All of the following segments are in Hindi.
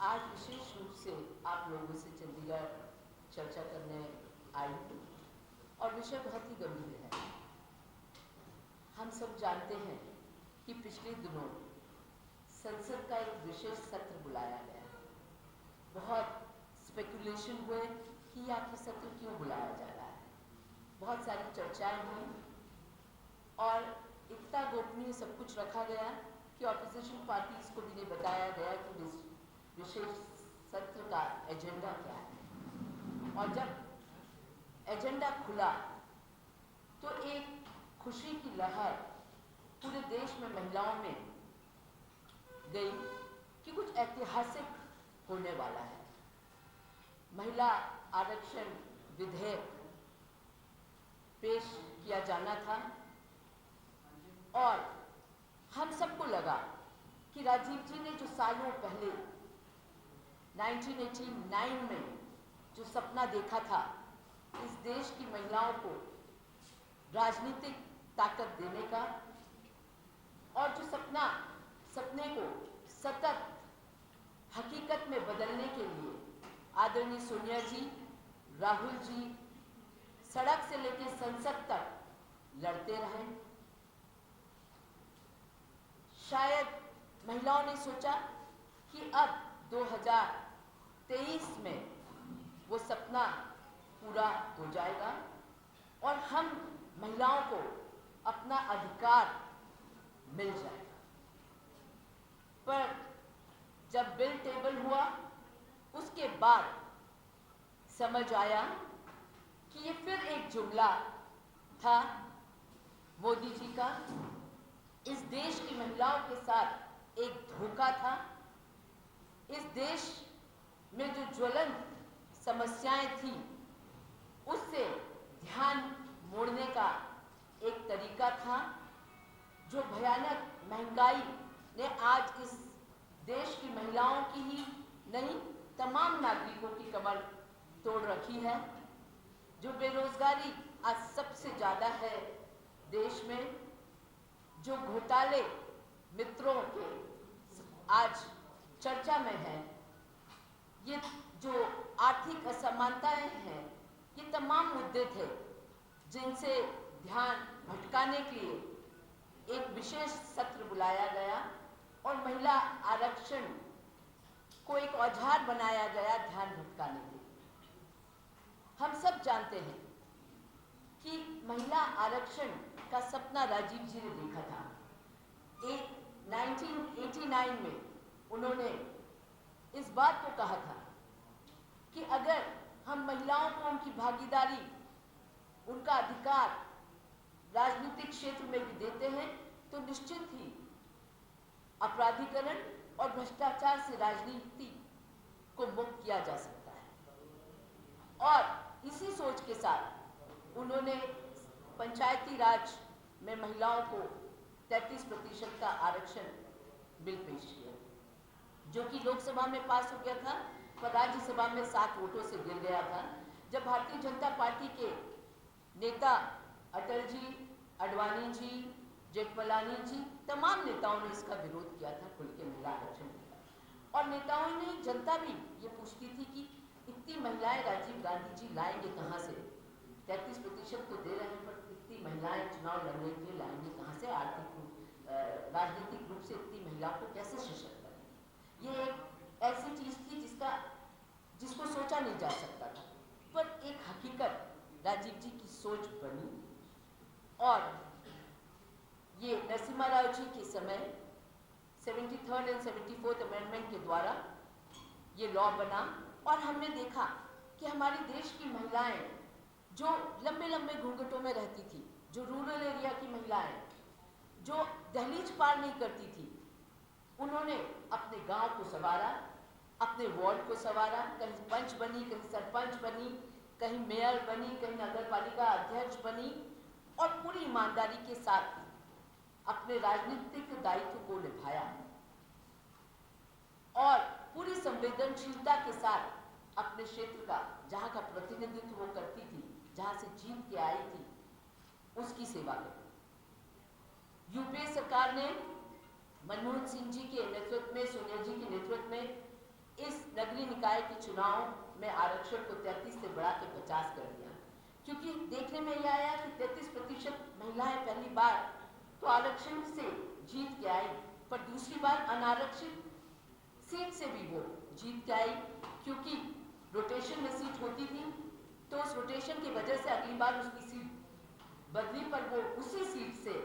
आज विशेष रूप से आप लोगों से चंडीगढ़ चर्चा करने आई हूँ और विषय बहुत ही गंभीर है। हम सब जानते हैं कि पिछले दिनों संसद का एक विशेष सत्र बुलाया गया। बहुत स्पेकुलेशन हुए कि आखिर सत्र क्यों बुलाया जा रहा है। बहुत सारी चर्चाएं हुई और इतना गोपनीय सब कुछ रखा गया कि ऑपोजिशन पार्टीज को भी नहीं बताया गया कि विशेष सत्र का एजेंडा क्या है। और जब एजेंडा खुला तो एक खुशी की लहर पूरे देश में महिलाओं में गई कि कुछ ऐतिहासिक होने वाला है। महिला आरक्षण विधेयक पेश किया जाना था और हम सबको लगा कि राजीव जी ने जो सालों पहले 1989 में जो सपना देखा था इस देश की महिलाओं को राजनीतिक ताकत देने का, और जो सपने को सतत हकीकत में बदलने के लिए आदरणीय सोनिया जी, राहुल जी सड़क से लेकर संसद तक लड़ते रहे। शायद महिलाओं ने सोचा कि अब 2023 में वो सपना पूरा हो जाएगा और हम महिलाओं को अपना अधिकार मिल जाएगा। पर जब बिल टेबल हुआ उसके बाद समझ आया कि ये फिर एक जुमला था मोदी जी का। इस देश की महिलाओं के साथ एक धोखा था। इस देश में जो ज्वलंत समस्याएं थी उससे ध्यान मोड़ने का एक तरीका था। जो भयानक महंगाई ने आज इस देश की महिलाओं की ही नहीं तमाम नागरिकों की कमर तोड़ रखी है। जो बेरोजगारी आज सबसे ज़्यादा है देश में, जो घोटाले मित्रों के आज चर्चा में है, ये जो आर्थिक असमानताएं हैं, ये तमाम मुद्दे थे जिनसे ध्यान भटकाने के लिए एक विशेष सत्र बुलाया गया और महिला आरक्षण को एक औजार बनाया गया ध्यान भटकाने के लिए। हम सब जानते हैं कि महिला आरक्षण का सपना राजीव जी ने देखा था। 1989 में उन्होंने इस बात को कहा था कि अगर हम महिलाओं को उनकी भागीदारी, उनका अधिकार राजनीतिक क्षेत्र में भी देते हैं तो निश्चित ही अपराधीकरण और भ्रष्टाचार से राजनीति को मुक्त किया जा सकता है। और इसी सोच के साथ उन्होंने पंचायती राज में महिलाओं को 33% का आरक्षण बिल पेश किया, जो कि लोकसभा में पास हो गया था पर राज्यसभा में 7 वोटों से गिर गया था। जब भारतीय जनता पार्टी के नेता अटल जी, अडवाणी जी, जेठमलानी जी, तमाम नेताओं ने इसका विरोध किया था, खुल के महिला आरक्षण दिया। और नेताओं ने, जनता भी ये पूछती थी कि इतनी महिलाएं राजीव गांधी जी लाएंगे कहाँ से? 33% तो दे रहे हैं पर इतनी महिलाएं चुनाव लड़ने के लिए लाएंगे कहाँ से? राजनीतिक रूप से इतनी महिलाओं को कैसे सशक्त करेंगे? ये एक ऐसी चीज थी जिसको सोचा नहीं जा सकता था, पर एक हकीकत राजीव जी की सोच बनी और ये नरसिम्हा राव जी के समय 73rd एंड 74th अमेंडमेंट के द्वारा ये लॉ बना। और हमने देखा कि हमारे देश की महिलाएं जो लंबे लंबे घूंघटों में रहती थी, जो रूरल एरिया की महिलाएं जो दहलीज पार नहीं करती थी, उन्होंने अपने गांव को संवारा, अपने वार्ड को संवारा। कहीं पंच बनी, कहीं सरपंच बनी, कहीं मेयर बनी, कहीं नगर पालिका अध्यक्ष बनी और पूरी ईमानदारी के साथ अपने राजनीतिक दायित्व को निभाया और पूरी संवेदनशीलता के साथ अपने क्षेत्र का, जहां का प्रतिनिधित्व वो करती थी, जहां से जीत के आई थी, उसकी सेवा करी। यूपीए सरकार ने मनमोहन सिंह जी के नेतृत्व में, सोनिया जी के नेतृत्व में इस निकाय के चुनाव में आरक्षण को 33 से बढ़ा के 50 कर दिया, क्योंकि देखने में यह आया कि 33% महिलाएं पहली बार तो आरक्षण से जीत के आई, पर दूसरी बार अनारक्षित सीट से भी वो जीत के आई, क्योंकि रोटेशन में सीट होती थी, तो उस रोटेशन की वजह से अगली बार उसकी सीट बदली, पर वो उसी सीट से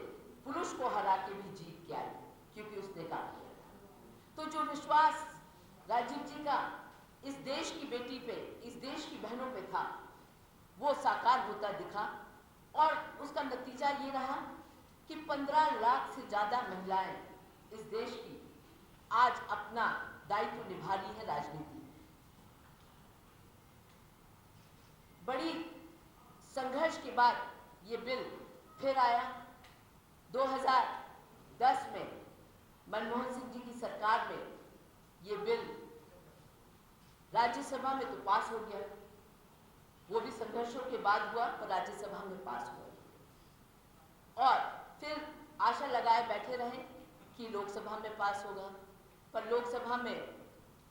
पुरुष को हरा के भी जीत के आई, क्योंकि उसने काम किया था। तो जो विश्वास राजीव जी का इस देश की बेटी पे, इस देश की बहनों पे था, वो साकार होता दिखा, और उसका नतीजा ये रहा कि 15 लाख से ज्यादा महिलाएं इस देश की आज अपना दायित्व निभा रही है राजनीति में। बड़ी संघर्ष के बाद ये बिल फिर आया। 2010 में मनमोहन सिंह जी की सरकार में ये बिल राज्यसभा में तो पास हो गया, वो भी संघर्षों के बाद हुआ, पर राज्यसभा में पास हुआ, और फिर आशा लगाए बैठे रहे कि लोकसभा में पास होगा, पर लोकसभा में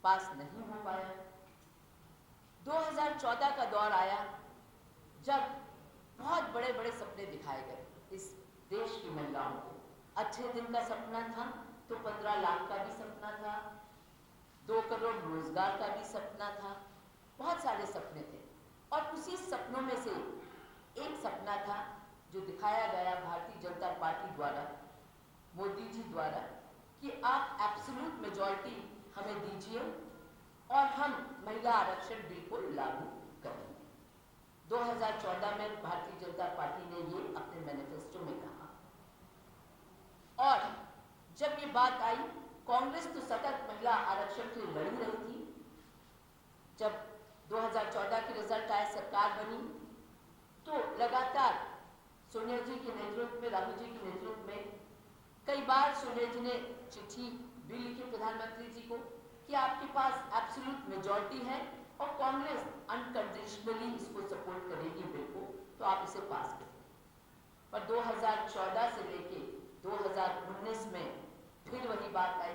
पास नहीं हो पाया। 2014 का दौर आया जब बहुत बड़े बड़े सपने दिखाए गए इस देश की महिलाओं को। अच्छे दिन का सपना था तो 15 लाख का भी सपना था, 2 करोड़ रोजगार का भी सपना था, बहुत सारे सपने थे, और उसी सपनों में से एक सपना था जो दिखाया गया भारतीय जनता पार्टी द्वारा, मोदी जी द्वारा, कि आप एब्सोल्यूट मेजॉरिटी हमें दीजिए और हम महिला आरक्षण बिल को लागू करेंगे। 2014 में भारतीय जनता पार्टी ने ये अपने मैनिफेस्टो में कहा, और जब ये बात आई, कांग्रेस तो सतत महिला आरक्षण के लिए लड़ी रही थी। जब 2014 के रिजल्ट आए, सरकार बनी, तो लगातार सोनिया जी के नेतृत्व में, राहुल जी के नेतृत्व में कई बार सोनिया जी ने चिट्ठी भी लिखी प्रधानमंत्री जी को कि आपके पास एब्सोल्यूट मेजॉरिटी है और कांग्रेस अनकंडीशनली इसको सपोर्ट करेगी बिल को, तो आप इसे पास करें। पर 2014 से लेके 2019 में फिर वही बात आई,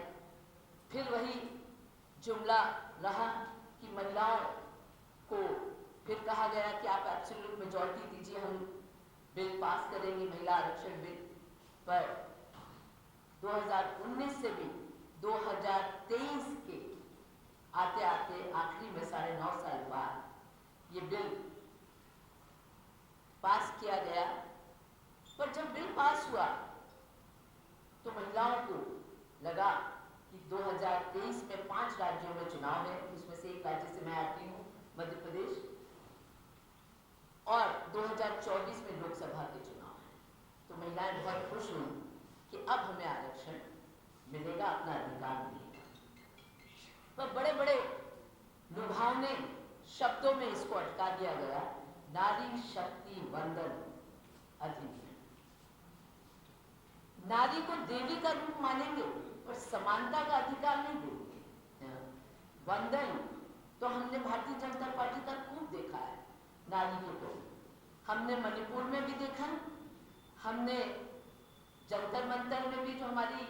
फिर वही जुमला रहा कि महिलाओं को फिर कहा गया कि आप एब्सोल्यूट मेजॉरिटी दीजिए, हम बिल पास करेंगे, महिला आरक्षण बिल। पर 2019 से भी 2023 के आते आते आखिरी में 9.5 साल बाद ये बिल पास किया गया। पर जब बिल पास हुआ तो महिलाओं को लगा कि 2023 में 5 राज्यों में चुनाव है, उसमें से एक राज्य से मैं आती हूँ, मध्य प्रदेश, और 2024 में लोकसभा के चुनाव है। तो महिलाएं बहुत खुश हुई कि अब हमें आरक्षण मिलेगा, अपना अधिकार मिलेगा। पर बड़े बड़े लुभावने शब्दों में इसको अटका दिया गया, नारी शक्ति वंदन अधिनियम। नारी को देवी का रूप मानेंगे और समानता का अधिकार नहीं देंगे। वंदन तो हमने भारतीय जनता पार्टी का खूब देखा है नारी को, तो हमने मणिपुर में भी देखा, हमने जंतर मंतर में भी, जो हमारी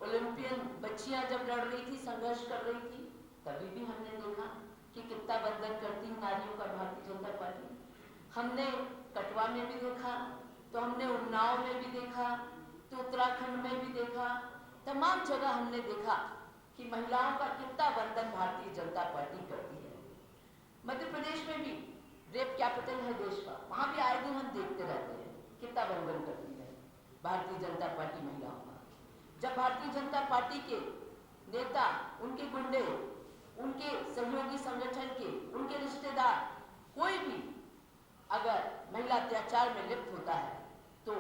ओलंपियन बच्चियां जब लड़ रही थी, संघर्ष कर रही थी, तभी भी हमने देखा कि कितना वंदन करती है नारियों का भारतीय जनता पार्टी। हमने कटवा में भी देखा, तो हमने उन्नाव में भी देखा, तो उत्तराखंड में भी देखा, तमाम जगह हमने देखा कि महिलाओं का कितना वंदन भारतीय जनता पार्टी करती है। मध्य प्रदेश में भी रेप कैपिटल है देश का, वहां भी आए दिन हम देखते रहते हैं कितना वंदन करती है भारतीय जनता पार्टी महिलाओं का। जब भारतीय जनता पार्टी के नेता, उनके गुंडे, उनके सहयोगी संगठन के, उनके रिश्तेदार, कोई भी अगर महिला अत्याचार में लिप्त होता है तो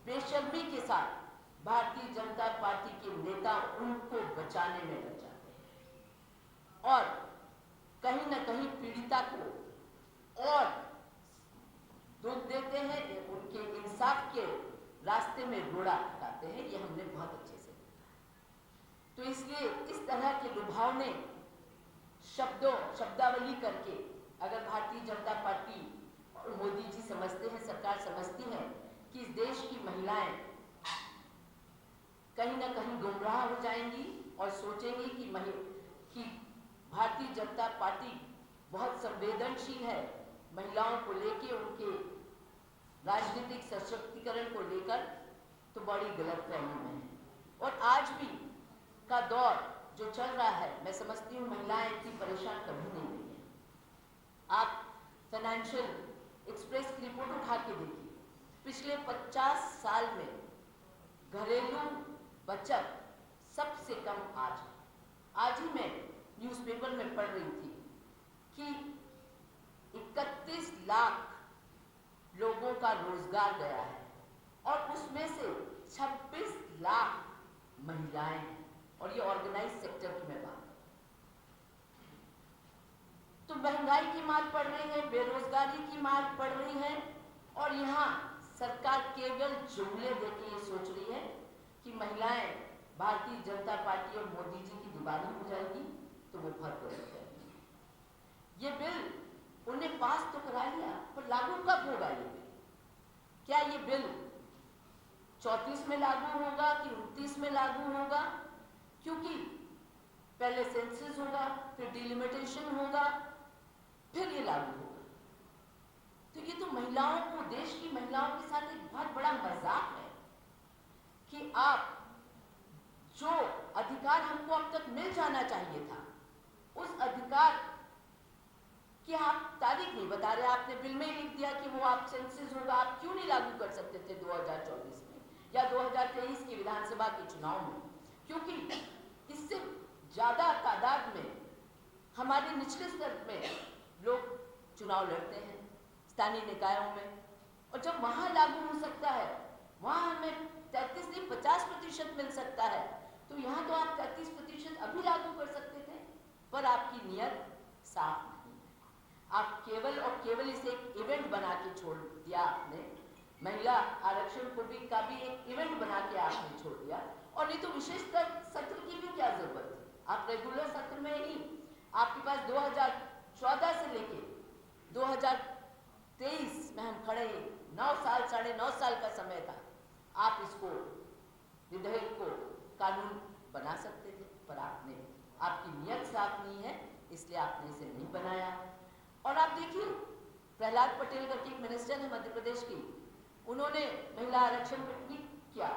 बेशर्मी के साथ भारतीय जनता पार्टी के नेता उनको बचाने में लग जाते हैं और कहीं न कहीं पीड़िता को और दुख देते हैं, उनके इंसाफ के रास्ते में रोड़ा हटाते हैं। ये हमने बहुत अच्छे से देखा है। तो इसलिए इस तरह के लुभावने शब्दावली करके अगर भारतीय जनता पार्टी और मोदी जी समझते हैं, सरकार समझती है कि इस देश की महिलाएं कहीं ना कहीं गुमराह हो जाएंगी और सोचेंगी कि भारतीय जनता जनता पार्टी बहुत संवेदनशील है महिलाओं को लेके, उनके राजनीतिक सशक्तिकरण को लेकर, तो बड़ी गलतफहमी में है। और आज भी का दौर जो चल रहा है, मैं समझती हूँ महिलाएं इतनी परेशान कभी नहीं हुई हैं। आप फाइनेंशियल एक्सप्रेस की रिपोर्ट उठा के देखिए, पिछले 50 साल में घरेलू बचत सबसे कम आज है। आज ही मैं न्यूज़पेपर में पढ़ रही थी कि 31 लाख लोगों का रोजगार गया है और उसमें से 26 लाख महिलाएं हैं, और ये ऑर्गेनाइज सेक्टर की मैं बात। तो महंगाई की मार पड़ रही है, बेरोजगारी की मार पड़ रही है, और यहाँ सरकार केवल जुमले देके ये सोच रही है कि महिलाएं भारतीय जनता पार्टी और मोदी जी की दीवानी हो जाएगी तो वो बहुत गलत है। ये बिल उन्हें पास तो करा लिया, पर लागू कब होगा ये बिल? क्या ये बिल 34 में लागू होगा कि 29 में लागू होगा? क्योंकि पहले सेंसस होगा, फिर डिलिमिटेशन होगा, फिर ये लागू होगा। तो ये तो महिलाओं को, देश की महिलाओं के साथ एक बहुत बड़ा मजाक है कि आप जो अधिकार हमको अब तक मिल जाना चाहिए था, उस अधिकार की आप तारीख नहीं बता रहे। आपने बिल में लिख दिया कि वो आप सेंसस होगा, आप क्यों नहीं लागू कर सकते थे 2024 में या 2023 के विधानसभा के चुनाव में? क्योंकि इससे ज्यादा तादाद में हमारे निचले स्तर में लोग चुनाव लड़ते हैं स्थानीय निकायों में, और जब वहां लागू हो सकता है, वहां हमें 33 नहीं 50% मिल सकता है, तो यहाँ तो आप 33% अभी लागू कर सकते थे, पर आपकी नीयत साफ नहीं है। आप केवल और केवल इसे एक इवेंट बना के छोड़ दिया आपने। महिला आरक्षण को भी एक इवेंट बना के आपने छोड़ दिया, और नहीं तो विशेष सत्र की भी क्या जरूरत थी? आप रेगुलर सत्र में ही, आपके पास 2014 से लेके 2023 में हम खड़े हैं, 9 साल 9.5 साल का समय था। आप इसको, विधेयक को कानून बना सकते थे, पर आपकी नीयत साफ नहीं है, इसलिए आपने इसे नहीं बनाया। और आप देखिए, प्रहलाद पटेल करके एक मिनिस्टर है मध्य प्रदेश की, उन्होंने महिला आरक्षण पर ट्वीट किया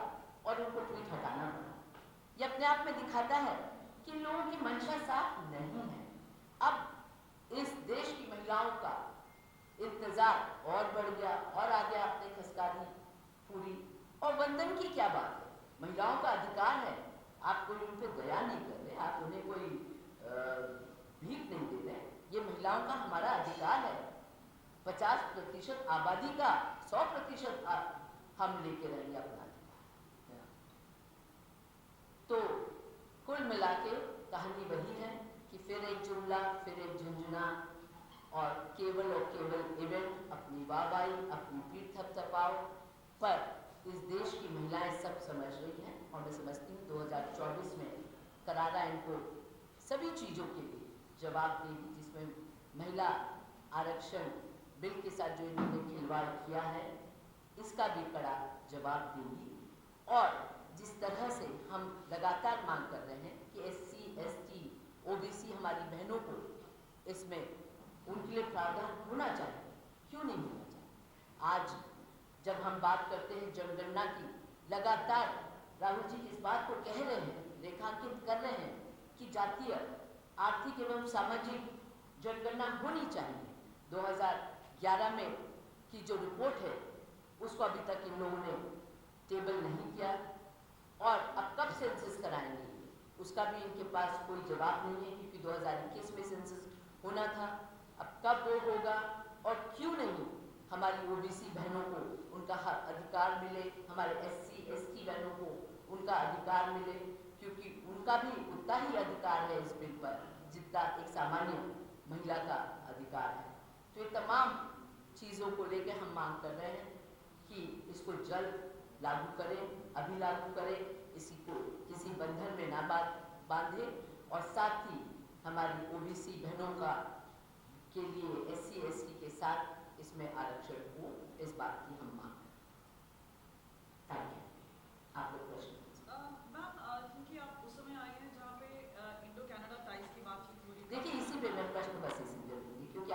और उनको ट्वीट हटाना पड़ा। ये अपने आप में दिखाता है कि लोगों की मंशा साफ नहीं है। अब इस देश की महिलाओं का इंतजार और बढ़ गया, और आगे आपने खसका दी पूरी। और वंदन की क्या बात है? महिलाओं का अधिकार है, आप कोई उन पर दया नहीं कर रहे, आप उन्हें कोई भीख नहीं दे रहे। ये महिलाओं का हमारा अधिकार है। 50% आबादी का 100% हम लेके रहेंगे अपना अधिकार। तो कुल मिला के कहानी वही है कि फिर एक जुमला, फिर एक झुंझुना, और केवल इवेंट, अपनी वाहवाही, अपनी पीठ थपथपाओ। पर इस देश की महिलाएं सब समझ रही हैं, और मैं समझती हूँ 2024 में करारा इनको सभी चीज़ों के लिए जवाब देगी, जिसमें महिला आरक्षण बिल के साथ जो इन्होंने खिलवाड़ किया है, इसका भी कड़ा जवाब देगी। और जिस तरह से हम लगातार मांग कर रहे हैं कि SC, ST, OBC हमारी बहनों को इसमें उनके लिए प्रावधान होना चाहिए, क्यों नहीं होना चाहिए? आज जब हम बात करते हैं जनगणना की, लगातार राहुल जी इस बात को कह रहे हैं, रेखांकित कर रहे हैं कि जातीय, आर्थिक एवं सामाजिक जनगणना होनी चाहिए। 2011 में की जो रिपोर्ट है, उसको अभी तक इन लोगों ने टेबल नहीं किया, और अब कब सेंसस कराएंगे उसका भी इनके पास कोई जवाब नहीं है, क्योंकि 2021 में सेंसस होना था। अब कब वो होगा, और क्यों नहीं हमारी OBC बहनों को उनका अधिकार मिले, हमारे SC, ST बहनों को उनका अधिकार मिले, क्योंकि उनका भी उतना ही अधिकार है इस बिल पर जितना एक सामान्य महिला का अधिकार है। तो ये तमाम चीज़ों को लेकर हम मांग कर रहे हैं कि इसको जल्द लागू करें, अभी लागू करें, इसी को किसी बंधन में ना बांधे, और साथ ही हमारी OBC बहनों का के लिए SC, ST के साथ इसमें आरक्षण हो, इस बात की हम मांग करते हैं। आप लोग प्रश्न? मैम, क्योंकि आप उस समय आई हैं जहाँ पे इंडो कनाडा टाइज की बातचीत हो रही है। देखिए, इसी पे मैं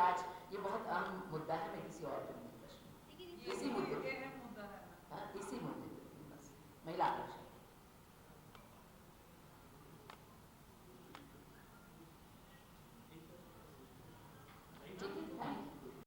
आज ये बहुत अहम मुद्दा है, मैं किसी और को नहीं पूछूं इसी मुद्दे